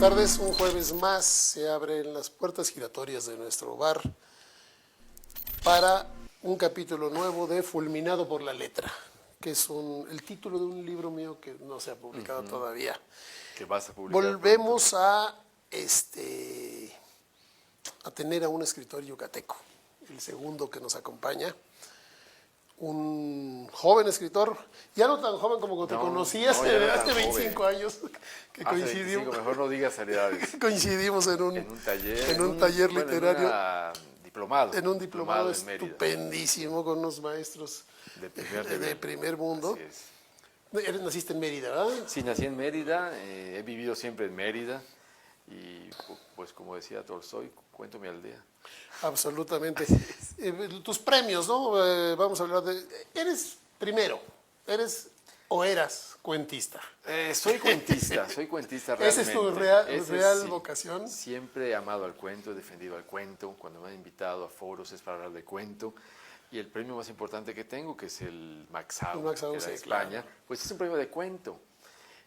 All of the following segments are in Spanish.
tardes. Un jueves más se abren las puertas giratorias de nuestro bar para un capítulo nuevo de Fulminado por la Letra, que es el título de un libro mío que no se ha publicado todavía. Que vas a publicar. Volvemos a tener a un escritor yucateco, el segundo que nos acompaña. Un joven escritor, ya no tan joven como cuando te conocí hace 25 años, que coincidimos. 25, mejor no digas edades. Coincidimos en un taller literario. En un diplomado estupendísimo con unos maestros de primer mundo. Naciste en Mérida, ¿verdad? Sí, nací en Mérida, he vivido siempre en Mérida y pues como decía Tolstoy, cuento mi aldea. Absolutamente. Tus premios, ¿no? Vamos a hablar de... ¿Eres o eras cuentista? Soy cuentista realmente. ¿Esa es tu real vocación? Siempre he amado al cuento, he defendido al cuento. Cuando me han invitado a foros es para hablar de cuento. Y el premio más importante que tengo, que es el Max Aub, de España, pues es un premio de cuento.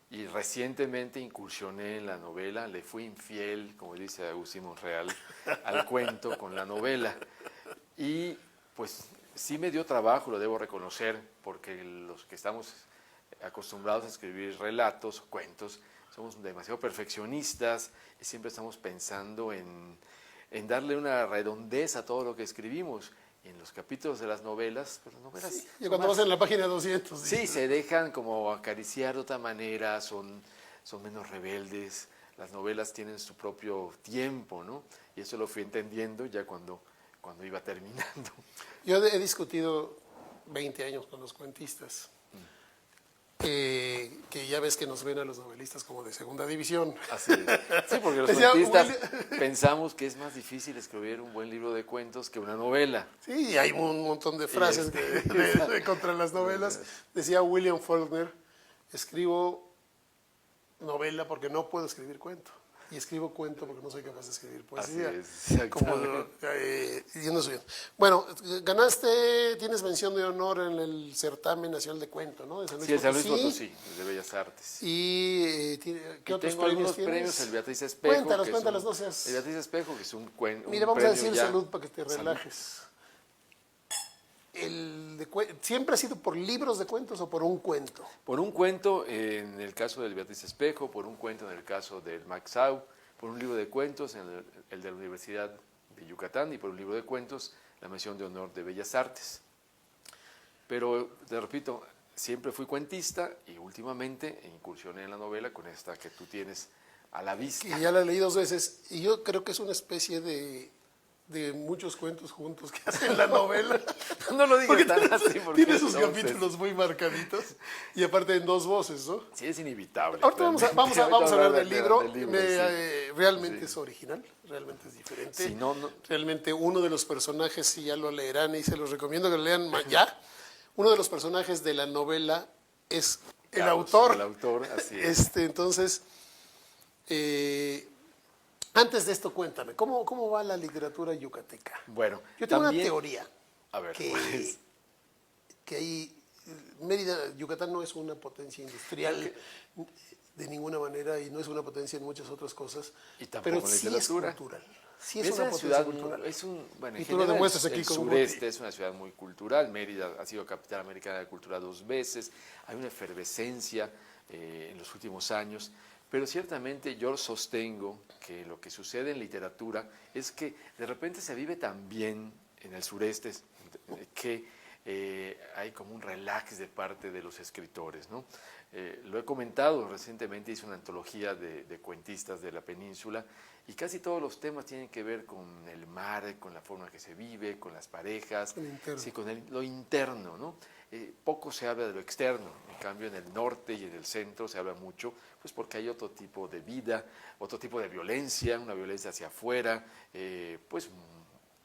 Y recientemente incursioné en la novela, le fui infiel, como dice Agustín Monreal, al cuento con la novela. Y pues sí me dio trabajo, lo debo reconocer, porque los que estamos acostumbrados a escribir relatos o cuentos somos demasiado perfeccionistas y siempre estamos pensando en darle una redondez a todo lo que escribimos. Y en los capítulos de las novelas, pues las novelas... Sí, y cuando vas en la página 200. Sí, se dejan como acariciar de otra manera, son menos rebeldes, las novelas tienen su propio tiempo, ¿no? Y eso lo fui entendiendo ya cuando iba terminando. Yo he discutido 20 años con los cuentistas, que ya ves que nos ven a los novelistas como de segunda división. Así es. Sí, porque los cuentistas pensamos que es más difícil escribir un buen libro de cuentos que una novela. Sí, y hay un montón de frases contra las novelas. Decía William Faulkner, escribo novela porque no puedo escribir cuento. Y escribo cuento porque no soy capaz de escribir poesía. Así es, yendo subiendo. Bueno, tienes mención de honor en el certamen nacional de cuento, ¿no? De San Luis Potosí. Sí, San Luis Potosí, de Bellas Artes. ¿Y qué otros tengo premios algunos tienes? Premios, el Beatriz Espejo. Cuéntalos, no seas... El Beatriz Espejo, que es un cuento. Mira, vamos a decir salud para que te relajes. ¿Siempre ha sido por libros de cuentos o por un cuento? Por un cuento en el caso del Beatriz Espejo, por un cuento en el caso del Max Aub, por un libro de cuentos en el de la Universidad de Yucatán y por un libro de cuentos la mención de honor de Bellas Artes. Pero, te repito, siempre fui cuentista y últimamente incursioné en la novela con esta que tú tienes a la vista. Y ya la leí 2 veces y yo creo que es una especie de muchos cuentos juntos que hacen la novela. No lo digas tan así. Tiene sus capítulos muy marcaditos y aparte en 2 voces, ¿no? Sí, es inevitable. Ahorita vamos a hablar del libro. Sí. Realmente es original, realmente es diferente. Sí, realmente uno de los personajes, si ya lo leerán y se los recomiendo que lo lean ya, uno de los personajes de la novela es el autor. El autor, así es. Entonces... antes de esto, cuéntame, ¿cómo va la literatura yucateca? Bueno, yo tengo una teoría. A ver, que ahí Mérida, Yucatán no es una potencia industrial de ninguna manera y no es una potencia en muchas otras cosas, pero sí es cultural. Sí es una potencia cultural. Y tú lo demuestras aquí el sureste es una ciudad muy cultural. Mérida ha sido capital americana de cultura 2 veces. Hay una efervescencia en los últimos años. Pero ciertamente yo sostengo que lo que sucede en literatura es que de repente se vive tan bien en el sureste que hay como un relax de parte de los escritores, ¿no? Lo he comentado, recientemente hice una antología de cuentistas de la península y casi todos los temas tienen que ver con el mar, con la forma que se vive, con las parejas, con lo interno, ¿no? Poco se habla de lo externo, en cambio en el norte y en el centro se habla mucho, pues porque hay otro tipo de vida, otro tipo de violencia, una violencia hacia afuera, pues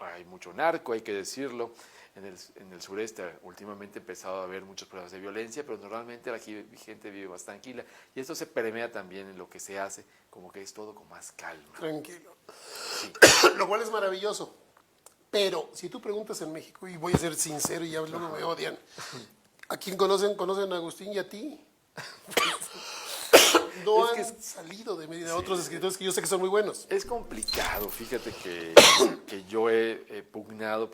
hay mucho narco, hay que decirlo. En el sureste últimamente ha empezado a haber muchos problemas de violencia, pero normalmente la gente vive más tranquila y esto se permea también en lo que se hace, como que es todo con más calma. Tranquilo. Sí. Lo cual es maravilloso. Pero si tú preguntas en México, y voy a ser sincero y ya luego me odian, ¿a quién conocen? ¿Conocen a Agustín y a ti? no han salido de Mérida otros escritores que yo sé que son muy buenos. Es complicado, fíjate que yo he pugnado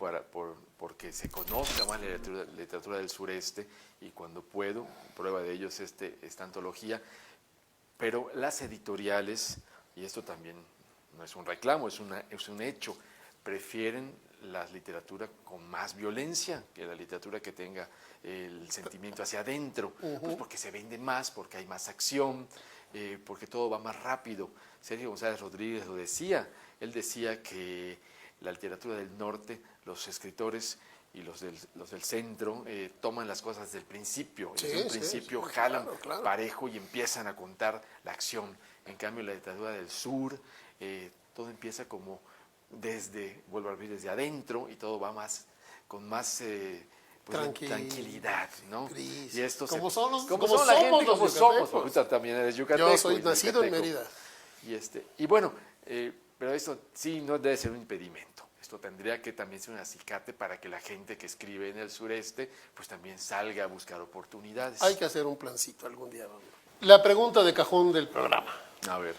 porque se conozca más la literatura del sureste, y cuando puedo, prueba de ello es esta antología, pero las editoriales, y esto también no es un reclamo, es un hecho, prefieren la literatura con más violencia que la literatura que tenga el sentimiento hacia adentro, pues porque se vende más, porque hay más acción, porque todo va más rápido. Sergio González Rodríguez lo decía, él decía que la literatura del norte, los escritores y los del centro toman las cosas desde el principio, desde un principio jalan parejo y empiezan a contar la acción. En cambio, la literatura del sur, todo empieza como vuelvo a repetir, desde adentro, y todo va con más tranquilidad, ¿no? Gris. Y esto como somos porque tú también eres yucateco. Yo soy nacido en Mérida. Y bueno, pero esto sí no debe ser un impedimento. Esto tendría que también ser un acicate para que la gente que escribe en el sureste pues también salga a buscar oportunidades. Hay que hacer un plancito algún día. La pregunta de cajón del programa. A ver.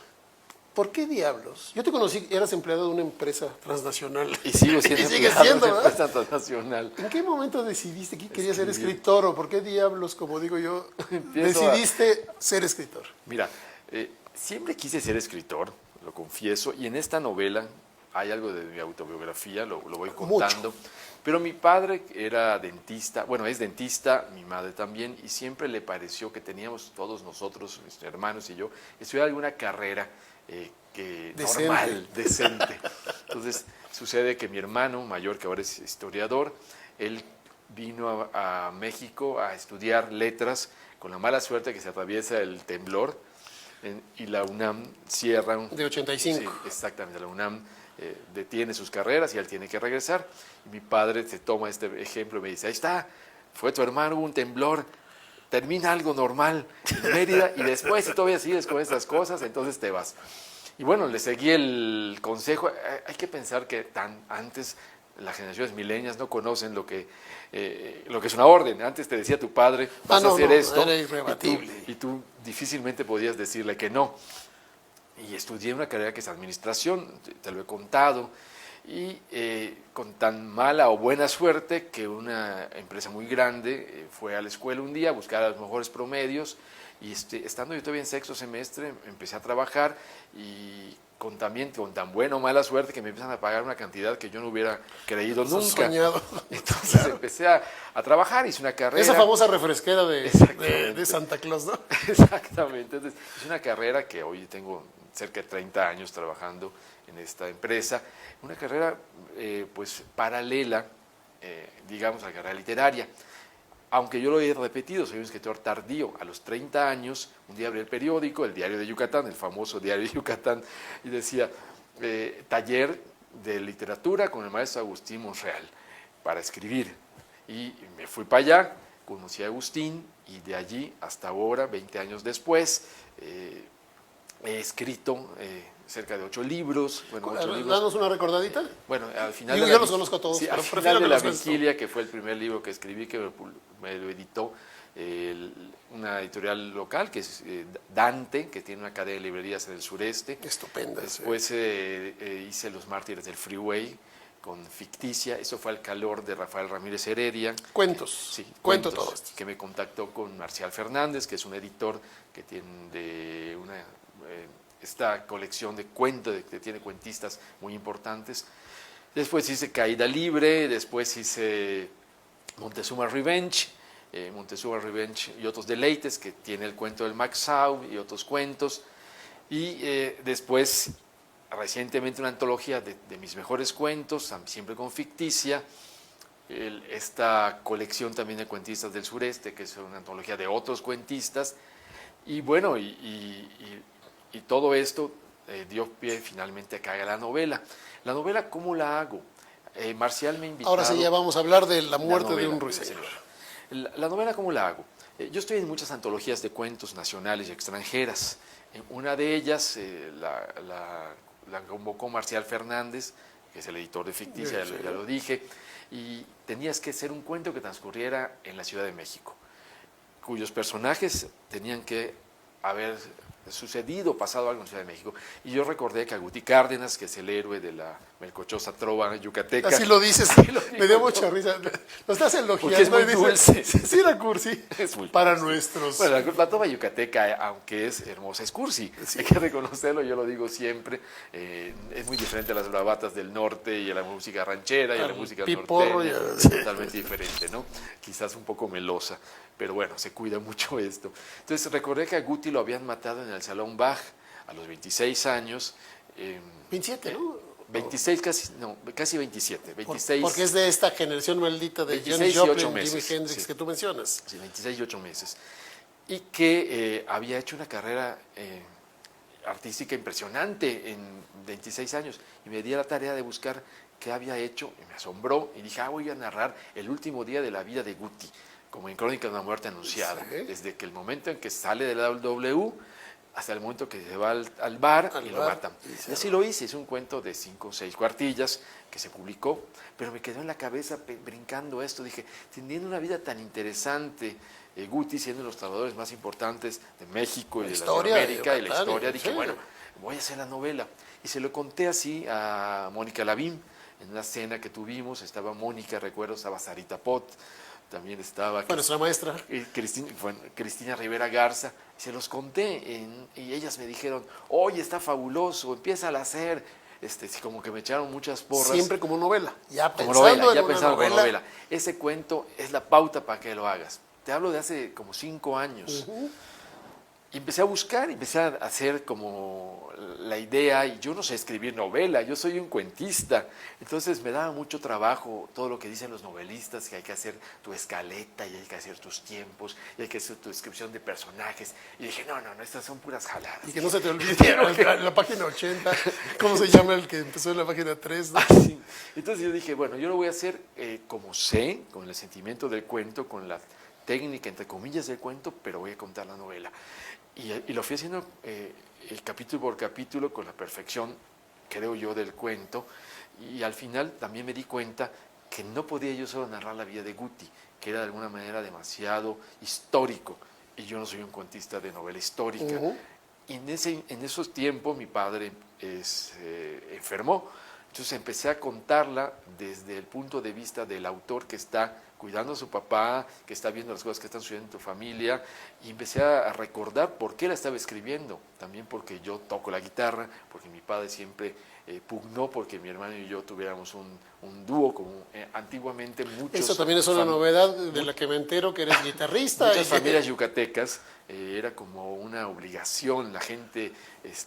¿Por qué diablos? Yo te conocí, eras empleado de una empresa transnacional. Y sigo siendo empleado de una empresa transnacional. ¿En qué momento decidiste que querías ser escritor? ¿O por qué diablos, como digo yo, decidiste ser escritor? Mira, siempre quise ser escritor, lo confieso, y en esta novela hay algo de mi autobiografía, lo voy contando. Mucho. Pero mi padre era dentista, bueno, es dentista, mi madre también, y siempre le pareció que teníamos todos nosotros, mis hermanos y yo, estudiar alguna carrera decente. Entonces, sucede que mi hermano mayor, que ahora es historiador, él vino a México a estudiar letras con la mala suerte que se atraviesa el temblor, y la UNAM cierra. De 85. Sí, exactamente, la UNAM detiene sus carreras y él tiene que regresar. Y mi padre se toma este ejemplo y me dice, ahí está, fue tu hermano, hubo un temblor, termina algo normal en Mérida y después, si todavía sigues con estas cosas, entonces te vas. Y bueno, le seguí el consejo. Hay que pensar que antes las generaciones milenias no conocen lo que es una orden. Antes te decía tu padre, vas a hacer esto, era irrebatible. Y tú difícilmente podías decirle que no. Y estudié una carrera que es administración, te lo he contado, y con tan mala o buena suerte que una empresa muy grande fue a la escuela un día a buscar a los mejores promedios, y estando yo todavía en sexto semestre empecé a trabajar, y con tan buena o mala suerte que me empiezan a pagar una cantidad que yo no hubiera creído nunca. Soñado. Entonces empecé a trabajar, hice una carrera. Esa famosa refresquera de Santa Claus, ¿no? Exactamente. Entonces hice una carrera que hoy tengo cerca de 30 años trabajando en esta empresa, una carrera pues paralela, digamos, a la carrera literaria. Aunque yo lo he repetido, soy un escritor tardío. A los 30 años, un día abrí el periódico, el Diario de Yucatán, el famoso Diario de Yucatán, y decía, taller de literatura con el maestro Agustín Monreal para escribir. Y me fui para allá, conocí a Agustín, y de allí hasta ahora, 20 años después, he escrito cerca de 8 libros. Bueno, 8 libros. ¿Danos una recordadita? Bueno, al final yo los conozco a todos, sí, pero al final de La Vigilia, tú. que fue el primer libro que escribí, que me lo editó una editorial local, que es Dante, que tiene una cadena de librerías en el sureste. Estupenda. Después hice Los Mártires del Freeway, con Ficticia. Eso fue al calor de Rafael Ramírez Heredia. Cuentos. Sí, cuento todo esto. Que me contactó con Marcial Fernández, que es un editor que tiene esta colección de cuentos, que tiene cuentistas muy importantes. Después hice Caída Libre, después hice Montezuma Revenge y otros deleites, que tiene el cuento del Max Sau y otros cuentos. Y después, recientemente, una antología de mis mejores cuentos, siempre con Ficticia. Esta colección también de cuentistas del sureste, que es una antología de otros cuentistas. Y bueno, y todo esto dio pie finalmente a que haga la novela. La novela, ¿cómo la hago? Marcial me invitó. Ahora sí, ya vamos a hablar de la muerte de un ruiseñor. La novela, ¿cómo la hago? Yo estoy en muchas antologías de cuentos nacionales y extranjeras. En una de ellas la convocó Marcial Fernández, que es el editor de Ficticia, ya lo dije, y tenías que ser un cuento que transcurriera en la Ciudad de México, cuyos personajes tenían que haber sucedido, pasado algo en Ciudad de México. Y yo recordé que Agustí Cárdenas, que es el héroe de la melcochosa trova yucateca. Así lo dices, me dio mucha risa. Lo estás elogiando. Porque es muy dulce. Sí, era cursi. Es muy para cursi. Nuestros... Bueno, la trova yucateca, aunque es hermosa, es cursi. Sí. Hay que reconocerlo, yo lo digo siempre. Es muy diferente a las bravatas del norte y a la música ranchera y a la música norteña. Totalmente diferente, ¿no? Quizás un poco melosa. Pero bueno, se cuida mucho esto. Entonces recordé que a Guti lo habían matado en el Salón Bach a los 26 años. 27, ¿no? 26, casi 27. 26, porque es de esta generación maldita de Janis Joplin, Jimi Hendrix, sí, que tú mencionas. Sí, 26 y 8 meses. Y que había hecho una carrera artística impresionante en 26 años. Y me di a la tarea de buscar qué había hecho, y me asombró. Y dije, voy a narrar el último día de la vida de Guti, como en Crónica de una muerte anunciada, ¿sí? Desde que el momento en que sale de la W hasta el momento que se va al bar y lo matan. Y así lo hice, es un cuento de 5 o 6 cuartillas que se publicó, pero me quedó en la cabeza brincando esto, dije, teniendo una vida tan interesante, Guti siendo uno de los trabajadores más importantes de México y de Latinoamérica y la historia, dije, bueno, voy a hacer la novela. Y se lo conté así a Mónica Lavín, en una cena que tuvimos, estaba Mónica, recuerdo, estaba Sarita Pot, también estaba nuestra maestra Cristina Rivera Garza. Se los conté y ellas me dijeron, oye, está fabuloso, empieza a hacer, como que me echaron muchas porras. Siempre como novela, ya como pensando como novela. Ese cuento es la pauta para que lo hagas. Te hablo de hace como 5 años. Y empecé a buscar, empecé a hacer como la idea, y yo no sé escribir novela, yo soy un cuentista, entonces me daba mucho trabajo todo lo que dicen los novelistas, que hay que hacer tu escaleta, y hay que hacer tus tiempos, y hay que hacer tu descripción de personajes, y dije, no, estas son puras jaladas. Y que no se te olvide la página 80, ¿cómo se llama el que empezó en la página 3? ¿no? Sí. Entonces yo dije, bueno, yo lo voy a hacer como sé, con el sentimiento del cuento, con la técnica, entre comillas, del cuento, pero voy a contar la novela. Y lo fui haciendo capítulo por capítulo con la perfección, creo yo, del cuento. Y al final también me di cuenta que no podía yo solo narrar la vida de Guti, que era de alguna manera demasiado histórico. Y yo no soy un cuentista de novela histórica. Y en esos tiempos mi padre enfermó. Entonces empecé a contarla desde el punto de vista del autor que está cuidando a su papá, que está viendo las cosas que están sucediendo en tu familia, y empecé a recordar por qué la estaba escribiendo, también porque yo toco la guitarra, porque mi padre siempre pugnó porque mi hermano y yo tuviéramos un dúo, como antiguamente muchos... Eso también es una novedad de la que me entero, que eres guitarrista. Muchas familias yucatecas, era como una obligación, la gente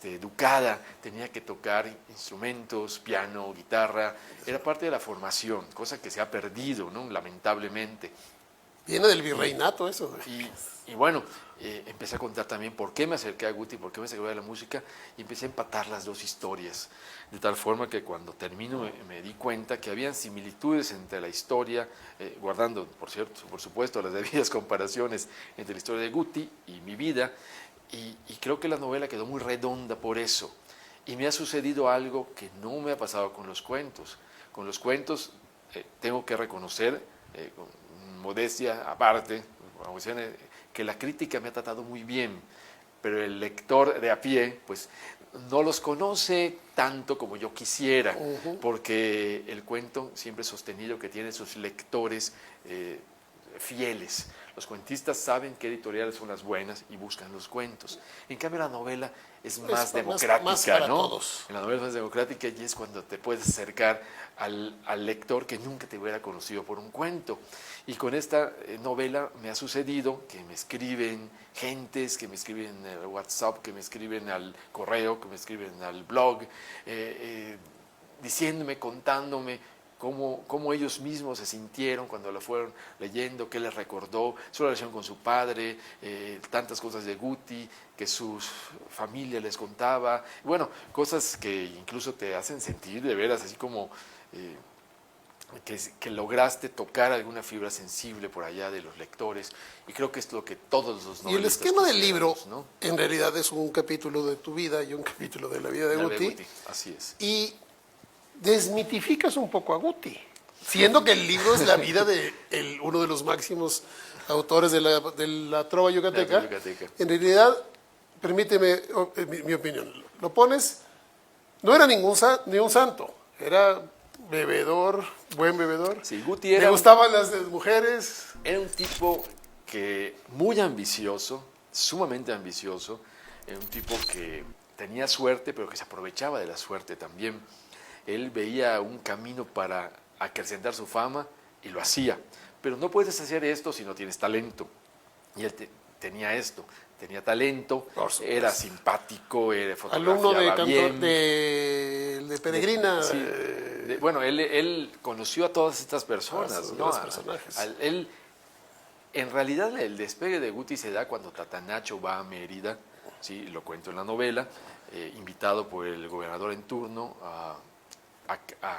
educada tenía que tocar instrumentos, piano, guitarra, era parte de la formación, cosa que se ha perdido, ¿no? Lamentablemente. Viene del virreinato eso. Y bueno, empecé a contar también por qué me acerqué a Guti, por qué me acerqué a la música, y empecé a empatar las dos historias, de tal forma que cuando termino me di cuenta que habían similitudes entre la historia, guardando, por supuesto, las debidas comparaciones entre la historia de Guti y mi vida, y creo que la novela quedó muy redonda por eso. Y me ha sucedido algo que no me ha pasado con los cuentos. Con los cuentos tengo que reconocer, con modestia aparte, que la crítica me ha tratado muy bien, pero el lector de a pie, pues no los conoce tanto como yo quisiera, porque el cuento siempre he sostenido que tiene sus lectores fieles. Los cuentistas saben qué editoriales son las buenas y buscan los cuentos. En cambio, la novela es más democrática, más para ¿no? Todos. En la novela es más democrática y es cuando te puedes acercar al lector que nunca te hubiera conocido por un cuento. Y con esta novela me ha sucedido que me escriben gentes, que me escriben en el WhatsApp, que me escriben al correo, que me escriben al blog, diciéndome, contándome cómo ellos mismos se sintieron cuando lo fueron leyendo, qué les recordó, su relación con su padre, tantas cosas de Guti, que su familia les contaba. Bueno, cosas que incluso te hacen sentir de veras, así como que lograste tocar alguna fibra sensible por allá de los lectores. Y creo que es lo que todos los novelistas... Y el esquema del libro, ¿no? En realidad es un capítulo de tu vida y un capítulo de la vida de Guti. Así es. Y desmitificas un poco a Guti, siendo que el libro es la vida de uno de los máximos autores de la trova yucateca. En realidad permíteme mi opinión, lo pones, no era ni un santo, era bebedor, buen bebedor. Sí, Guti le gustaban las mujeres. Era un tipo que muy ambicioso, sumamente ambicioso, era un tipo que tenía suerte, pero que se aprovechaba de la suerte también. Él veía un camino para acrecentar su fama y lo hacía. Pero no puedes hacer esto si no tienes talento. Y él tenía esto, tenía talento, era simpático, alumno bien. de Peregrina. Sí, bueno, él conoció a todas estas personas. ¿No? Personajes. Él, en realidad el despegue de Guti se da cuando Tatanacho va a Mérida, ¿sí? Lo cuento en la novela, invitado por el gobernador en turno a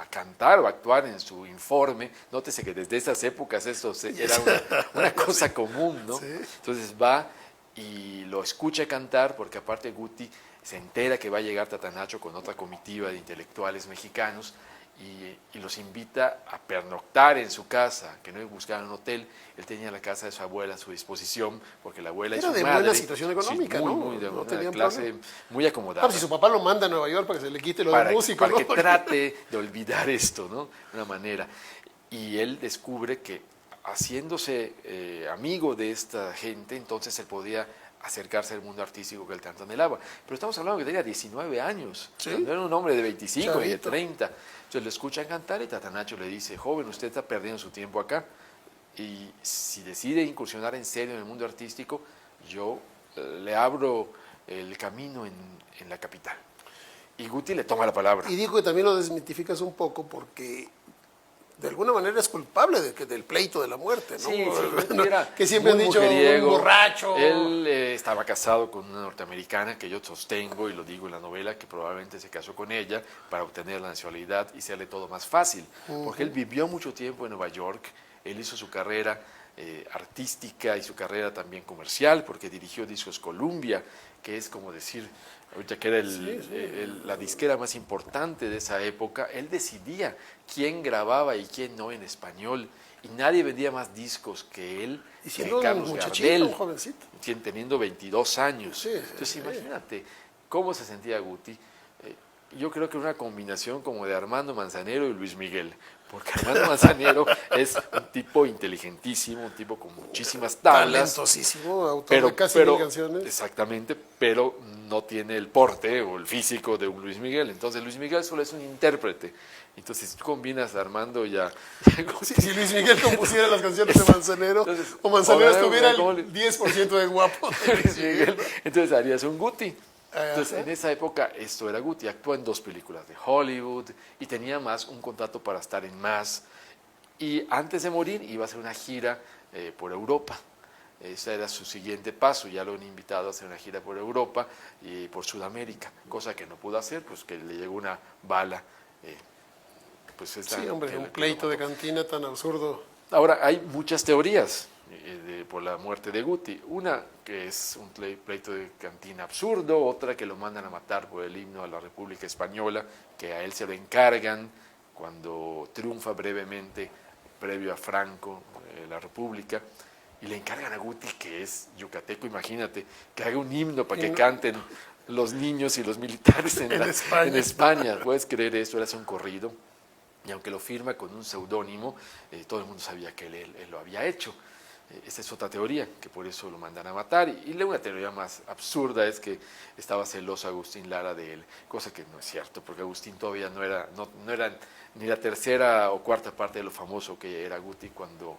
cantar o actuar en su informe. Nótese que desde esas épocas esto era una cosa común, ¿no? Sí. Entonces va y lo escucha cantar, porque aparte Guti se entera que va a llegar Tatanacho con otra comitiva de intelectuales mexicanos y los invita a pernoctar en su casa, que no buscaran un hotel. Él tenía la casa de su abuela a su disposición, porque la abuela y su madre... Era de buena situación económica, sí, ¿no? Muy de no una clase muy acomodada. Claro, si su papá lo manda a Nueva York para que se le quite lo de músico, para ¿no? que trate de olvidar esto, ¿no? De una manera. Y él descubre que haciéndose amigo de esta gente, entonces él podía acercarse al mundo artístico que él tanto anhelaba. Pero estamos hablando que tenía 19 años, ¿sí? No era un hombre de 25 ni de 30. Entonces lo escuchan cantar y Tatanacho le dice: joven, usted está perdiendo su tiempo acá, y si decide incursionar en serio en el mundo artístico, yo le abro el camino en la capital. Y Guti le toma la palabra. Y digo que también lo desmitificas un poco porque de alguna manera es culpable del pleito de la muerte, ¿no? Sí, que siempre han dicho mujeriego, un borracho. Él estaba casado con una norteamericana, que yo sostengo y lo digo en la novela, que probablemente se casó con ella para obtener la nacionalidad y hacerle todo más fácil, porque él vivió mucho tiempo en Nueva York. Él hizo su carrera artística y su carrera también comercial, porque dirigió Discos Columbia, que es como decir, ahorita que era la disquera más importante de esa época. Él decidía quién grababa y quién no en español, y nadie vendía más discos que él, y siendo que Carlos un Gardel, un jovencito. teniendo 22 años. Sí, entonces imagínate cómo se sentía Guti. Yo creo que una combinación como de Armando Manzanero y Luis Miguel, porque Armando Manzanero es un tipo inteligentísimo, un tipo con muchísimas tablas. Talentosísimo, autor de casi 1000 canciones. Exactamente, pero no tiene el porte o el físico de un Luis Miguel. Entonces Luis Miguel solo es un intérprete. Entonces si tú combinas a Armando y a... si Luis Miguel compusiera las canciones de Manzanero, entonces, o Manzanero estuviera el 10% de guapo de Luis Miguel, entonces harías un Guti. Entonces, en esa época, esto era Guti. Actuó en 2 películas de Hollywood y tenía más un contrato para estar en más. Y antes de morir, iba a hacer una gira por Europa. Ese era su siguiente paso. Ya lo han invitado a hacer una gira por Europa y por Sudamérica, cosa que no pudo hacer, pues que le llegó una bala. Sí, hombre, un pleito de cantina tan absurdo. Ahora, hay muchas teorías por la muerte de Guti. Una que es un pleito de cantina absurdo, otra que lo mandan a matar por el himno a la República Española, que a él se lo encargan cuando triunfa brevemente, previo a Franco, la República, y le encargan a Guti, que es yucateco, imagínate, que haga un himno para que canten los niños y los militares en España. ¿Puedes creer eso? Él hace un corrido, y aunque lo firma con un seudónimo, todo el mundo sabía que él lo había hecho. Esa es otra teoría, que por eso lo mandan a matar. Y una teoría más absurda es que estaba celoso Agustín Lara de él, cosa que no es cierto, porque Agustín todavía no era ni la tercera o cuarta parte de lo famoso que era Guti cuando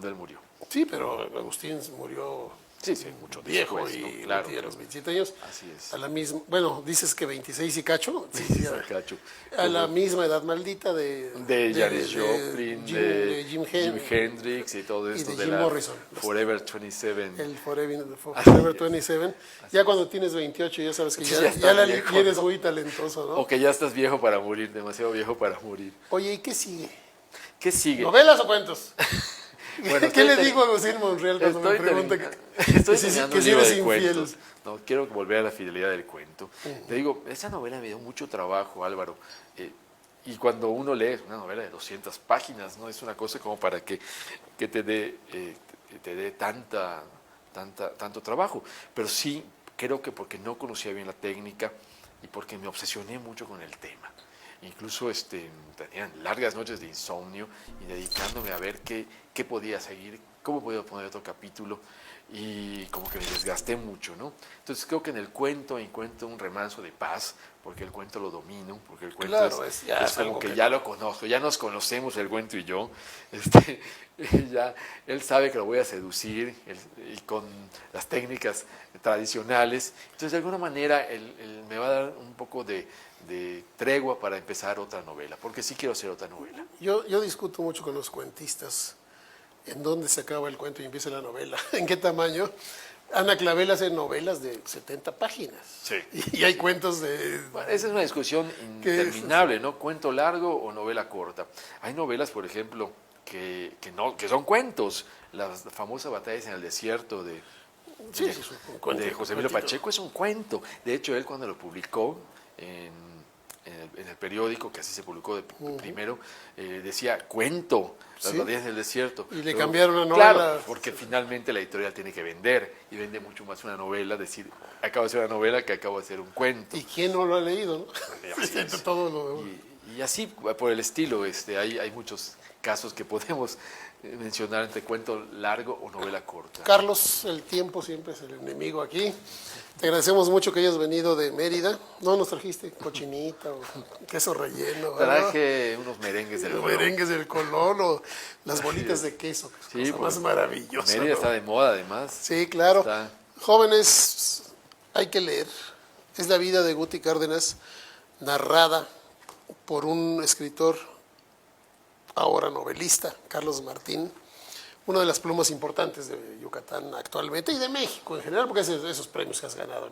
él murió. Sí, pero Agustín murió... Sí, mucho viejo después, y ¿no? Claro, a los 27 años. Así es. A la misma, bueno, dices que 26 y cacho. Sí, cacho. A la misma edad maldita de Janis Joplin, de Jim Hendrix y todo esto. Y de Jim Morrison. Forever 27. El Forever 27. Ya cuando tienes 28 ya sabes que ya eres muy talentoso, ¿no? O que ya estás viejo para morir, demasiado viejo para morir. Oye, ¿y qué sigue? ¿Qué sigue? ¿Novelas o cuentos? Bueno, ¿Qué le digo a Agustín Monreal cuando me pregunta que si eres infiel? No, quiero volver a la fidelidad del cuento. Te digo, esa novela me dio mucho trabajo, Álvaro. Y cuando uno lee una novela de 200 páginas, no es una cosa como para que te dé tanto trabajo. Pero sí creo que porque no conocía bien la técnica y porque me obsesioné mucho con el tema. Incluso tenía largas noches de insomnio y dedicándome a ver qué podía seguir, cómo podía poner otro capítulo, y como que me desgasté mucho, ¿no? Entonces creo que en el cuento encuentro un remanso de paz, porque el cuento lo domino, porque el cuento claro, es como que ya lo conozco, ya nos conocemos el cuento y yo, ya él sabe que lo voy a seducir y con las técnicas tradicionales, entonces de alguna manera él me va a dar un poco de tregua para empezar otra novela, porque sí quiero hacer otra novela. Yo discuto mucho con los cuentistas en dónde se acaba el cuento y empieza la novela, en qué tamaño. Ana Clavel hace novelas de 70 páginas. Sí. Y hay cuentos de... Bueno, esa es una discusión interminable, ¿no? ¿Cuento largo o novela corta? Hay novelas, por ejemplo, que son cuentos. La famosa Batallas en el Desierto de José Emilio Pacheco es un cuento. De hecho, él cuando lo publicó en el periódico, que así se publicó primero, decía cuento, las batallas del desierto. Y le cambiaron la novela. Claro, porque finalmente la editorial tiene que vender, y vende mucho más una novela, decir, acabo de hacer una novela que acabo de hacer un cuento. ¿Y quién no lo ha leído? Todo y así, por el estilo, hay muchos casos que podemos mencionar entre cuento largo o novela corta. Carlos, el tiempo siempre es el enemigo aquí. Te agradecemos mucho que hayas venido de Mérida. ¿No nos trajiste cochinita o queso relleno? Traje unos merengues del Colón. Merengues del Colón o las bolitas de queso. Sí, cosa más maravillosa. Mérida está de moda, además. Sí, claro. Jóvenes, hay que leer. Es la vida de Guti Cárdenas, narrada por un escritor, ahora novelista, Carlos Martín, una de las plumas importantes de Yucatán actualmente y de México en general, porque esos premios que has ganado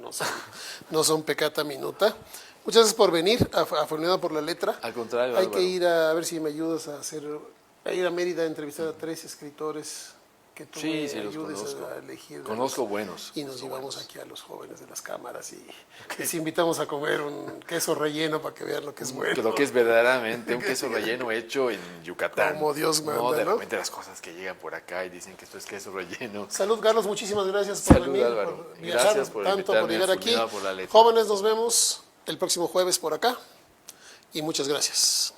no son pecata minuta. Muchas gracias por venir, afortunado por la letra. Al contrario, hay que ir a ver si me ayudas a ir a Mérida a entrevistar a 3 escritores que tú me ayudes a elegir. Conozco buenos. Y nos llevamos aquí a los jóvenes de las cámaras y les invitamos a comer un queso relleno para que vean lo que es bueno. Lo que es verdaderamente un queso relleno hecho en Yucatán. Como Dios manda, ¿no? De repente las cosas que llegan por acá y dicen que esto es queso relleno. Salud, Carlos, muchísimas gracias por venir. Álvaro. Por viajar gracias por tanto, por llegar aquí. Por la letra. Jóvenes, nos vemos el próximo jueves por acá y muchas gracias.